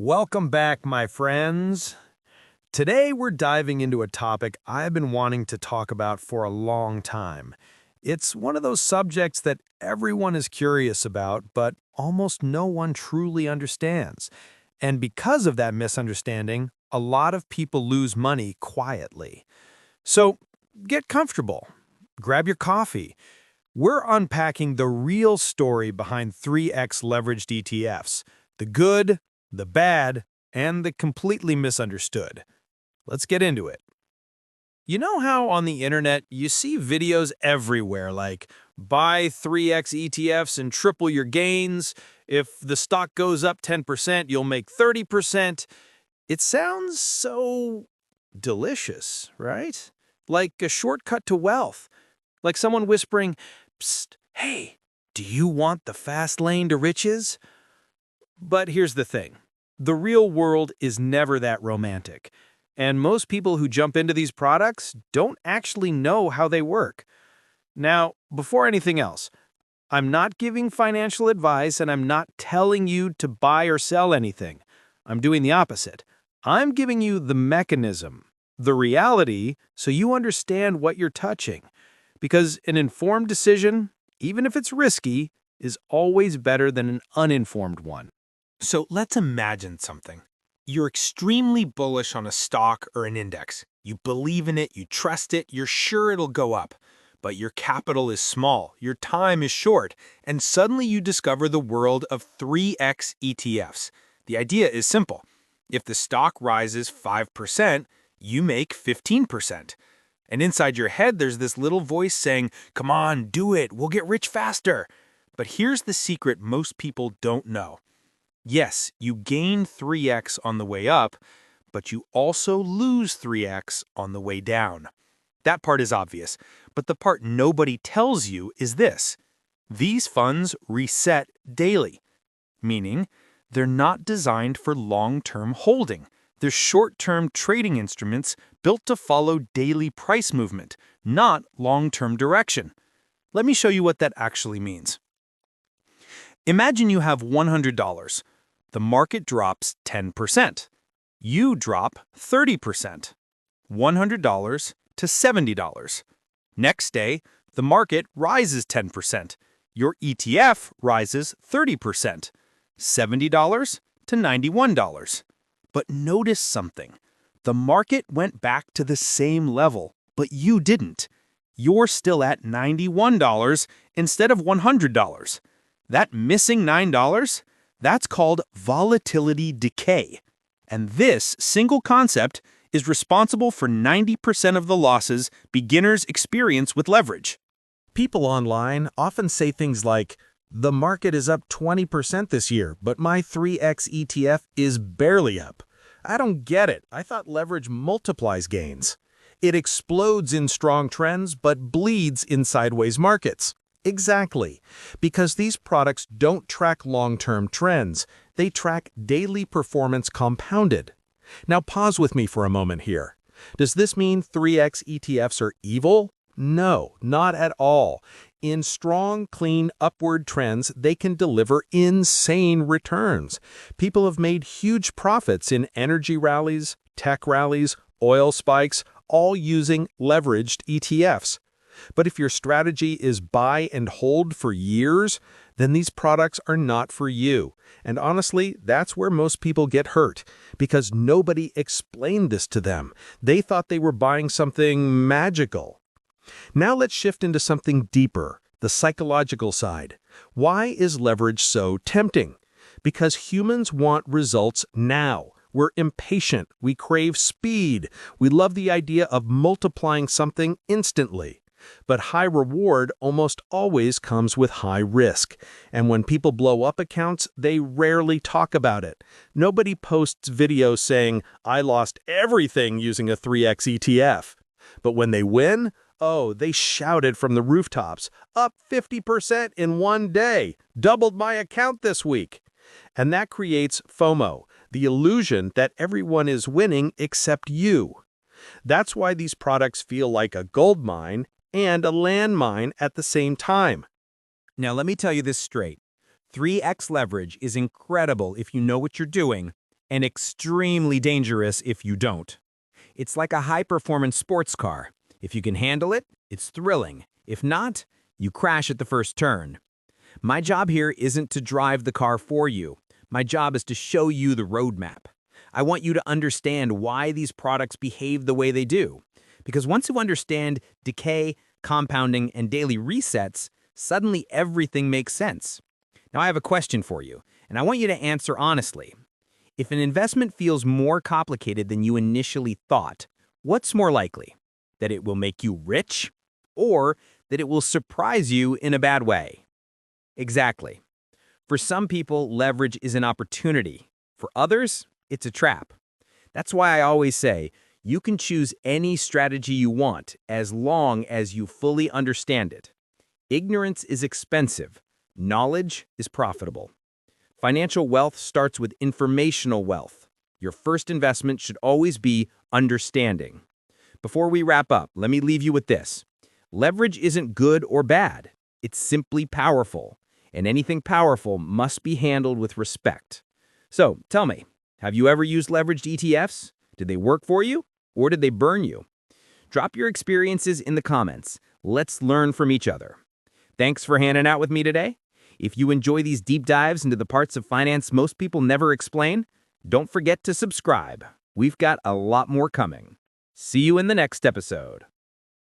Welcome back, my friends. Today we're diving into a topic I've been wanting to talk about for a long time. It's one of those subjects that everyone is curious about, but almost no one truly understands. And because of that misunderstanding, a lot of people lose money quietly. So get comfortable. Grab your coffee. We're unpacking the real story behind 3x leveraged ETFs, the good, the bad, and the completely misunderstood. Let's get into it. You know how on the internet you see videos everywhere like, buy 3x ETFs and triple your gains. If the stock goes up 10%, you'll make 30%. It sounds so delicious, right? Like a shortcut to wealth. Like someone whispering, "Psst, hey, do you want the fast lane to riches?" But here's the thing. The real world is never that romantic. And most people who jump into these products don't actually know how they work. Now, before anything else, I'm not giving financial advice and I'm not telling you to buy or sell anything. I'm doing the opposite. I'm giving you the mechanism, the reality, so you understand what you're touching. Because an informed decision, even if it's risky, is always better than an uninformed one. So let's imagine something. You're extremely bullish on a stock or an index. You believe in it, you trust it, you're sure it'll go up. But your capital is small, your time is short, and suddenly you discover the world of 3x ETFs. The idea is simple. If the stock rises 5%, you make 15%. And inside your head, there's this little voice saying, "Come on, do it, we'll get rich faster." But here's the secret most people don't know. Yes, you gain 3x on the way up, but you also lose 3x on the way down. That part is obvious, but the part nobody tells you is this. These funds reset daily, meaning they're not designed for long-term holding. They're short-term trading instruments built to follow daily price movement, not long-term direction. Let me show you what that actually means. Imagine you have $100. The market drops 10%. You drop 30%. $100 to $70. Next day, the market rises 10%. Your ETF rises 30%. $70 to $91. But notice something. The market went back to the same level, but you didn't. You're still at $91 instead of $100. That missing $9, that's called volatility decay. And this single concept is responsible for 90% of the losses beginners experience with leverage. People online often say things like, "The market is up 20% this year, but my 3x ETF is barely up. I don't get it. I thought leverage multiplies gains. It explodes in strong trends, but bleeds in sideways markets." Exactly, because these products don't track long-term trends. They track daily performance compounded. Now pause with me for a moment here. Does this mean 3x ETFs are evil? No, not at all. In strong, clean, upward trends, they can deliver insane returns. People have made huge profits in energy rallies, tech rallies, oil spikes, all using leveraged ETFs. But if your strategy is buy and hold for years, then these products are not for you. And honestly, that's where most people get hurt, because nobody explained this to them. They thought they were buying something magical. Now let's shift into something deeper, the psychological side. Why is leverage so tempting? Because humans want results now. We're impatient. We crave speed. We love the idea of multiplying something instantly. But high reward almost always comes with high risk. And when people blow up accounts, they rarely talk about it. Nobody posts videos saying, "I lost everything using a 3x ETF." But when they win, oh, they shouted from the rooftops, "Up 50% in one day, doubled my account this week." And that creates FOMO, the illusion that everyone is winning except you. That's why these products feel like a gold mine and a landmine at the same time. Now let me tell you this straight. 3x leverage is incredible if you know what you're doing, and extremely dangerous if you don't. It's like a high-performance sports car. If you can handle it, it's thrilling. If not, you crash at the first turn. My job here isn't to drive the car for you. My job is to show you the roadmap. I want you to understand why these products behave the way they do. Because once you understand decay, compounding, and daily resets, suddenly everything makes sense. Now I have a question for you, and I want you to answer honestly. If an investment feels more complicated than you initially thought, what's more likely? That it will make you rich, or that it will surprise you in a bad way? Exactly. For some people, leverage is an opportunity. For others, it's a trap. That's why I always say, you can choose any strategy you want as long as you fully understand it. Ignorance is expensive. Knowledge is profitable. Financial wealth starts with informational wealth. Your first investment should always be understanding. Before we wrap up, let me leave you with this. Leverage isn't good or bad. It's simply powerful. And anything powerful must be handled with respect. So, tell me, have you ever used leveraged ETFs? Did they work for you? Or did they burn you? Drop your experiences in the comments. Let's learn from each other. Thanks for hanging out with me today. If you enjoy these deep dives into the parts of finance most people never explain, don't forget to subscribe. We've got a lot more coming. See you in the next episode.